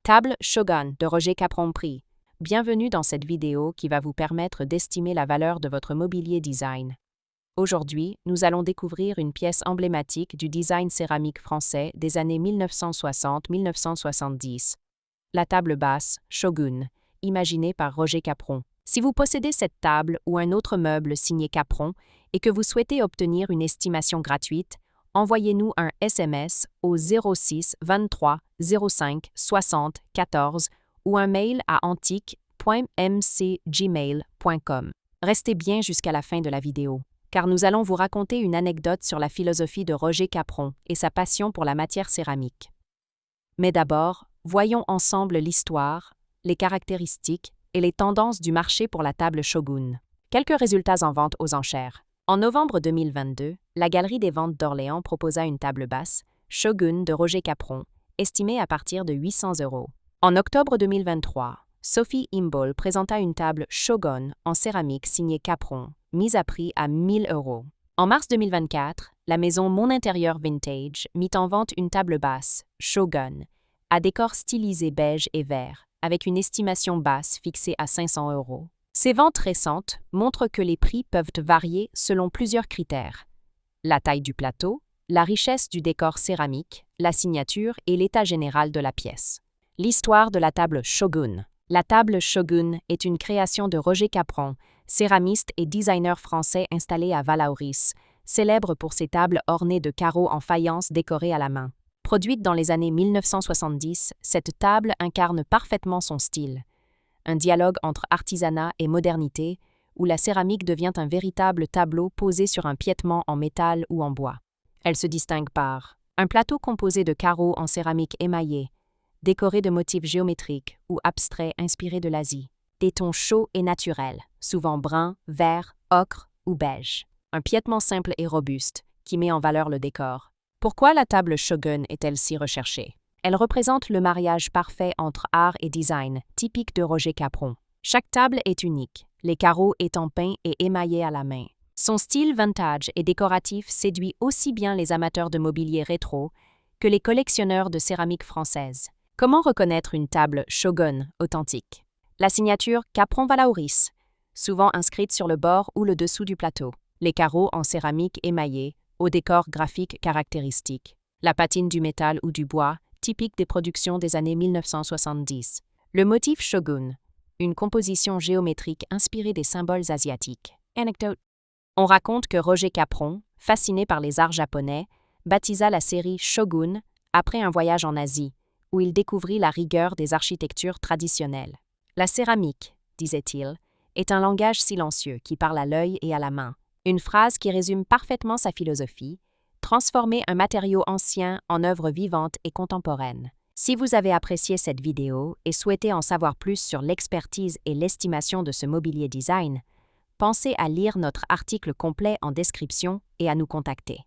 Table Shogun de Roger Capron Prix. Bienvenue dans cette vidéo qui va vous permettre d'estimer la valeur de votre mobilier design. Aujourd'hui, nous allons découvrir une pièce emblématique du design céramique français des années 1960-1970. La table basse Shogun, imaginée par Roger Capron. Si vous possédez cette table ou un autre meuble signé Capron et que vous souhaitez obtenir une estimation gratuite, envoyez-nous un SMS au 06 23 05 60 14 ou un mail à antique.mcgmail.com. Restez bien jusqu'à la fin de la vidéo, car nous allons vous raconter une anecdote sur la philosophie de Roger Capron et sa passion pour la matière céramique. Mais d'abord, voyons ensemble l'histoire, les caractéristiques et les tendances du marché pour la table Shogun. Quelques résultats en vente aux enchères. En novembre 2022, la Galerie des Ventes d'Orléans proposa une table basse, Shogun de Roger Capron, estimée à partir de 800 €. En octobre 2023, Sophie Imbol présenta une table Shogun en céramique signée Capron, mise à prix à 1000 €. En mars 2024, la maison Mon Intérieur Vintage mit en vente une table basse, Shogun, à décor stylisé beige et vert, avec une estimation basse fixée à 500 €. Ces ventes récentes montrent que les prix peuvent varier selon plusieurs critères: la taille du plateau, la richesse du décor céramique, la signature et l'état général de la pièce. L'histoire de la table Shogun. La table Shogun est une création de Roger Capron, céramiste et designer français installé à Vallauris, célèbre pour ses tables ornées de carreaux en faïence décorés à la main. Produite dans les années 1970, cette table incarne parfaitement son style. Un dialogue entre artisanat et modernité, où la céramique devient un véritable tableau posé sur un piétement en métal ou en bois. Elle se distingue par un plateau composé de carreaux en céramique émaillée, décoré de motifs géométriques ou abstraits inspirés de l'Asie, des tons chauds et naturels, souvent bruns, verts, ocre ou beige. Un piétement simple et robuste, qui met en valeur le décor. Pourquoi la table Shogun est-elle si recherchée? Elle représente le mariage parfait entre art et design, typique de Roger Capron. Chaque table est unique, les carreaux étant peints et émaillés à la main. Son style vintage et décoratif séduit aussi bien les amateurs de mobilier rétro que les collectionneurs de céramique française. Comment reconnaître une table Shogun authentique? La signature Capron Vallauris, souvent inscrite sur le bord ou le dessous du plateau. Les carreaux en céramique émaillée, au décor graphique caractéristique. La patine du métal ou du bois, typique des productions des années 1970. Le motif Shogun, une composition géométrique inspirée des symboles asiatiques. Anecdote. On raconte que Roger Capron, fasciné par les arts japonais, baptisa la série Shogun après un voyage en Asie, où il découvrit la rigueur des architectures traditionnelles. La céramique, disait-il, est un langage silencieux qui parle à l'œil et à la main. Une phrase qui résume parfaitement sa philosophie: transformer un matériau ancien en œuvre vivante et contemporaine. Si vous avez apprécié cette vidéo et souhaitez en savoir plus sur l'expertise et l'estimation de ce mobilier design, pensez à lire notre article complet en description et à nous contacter.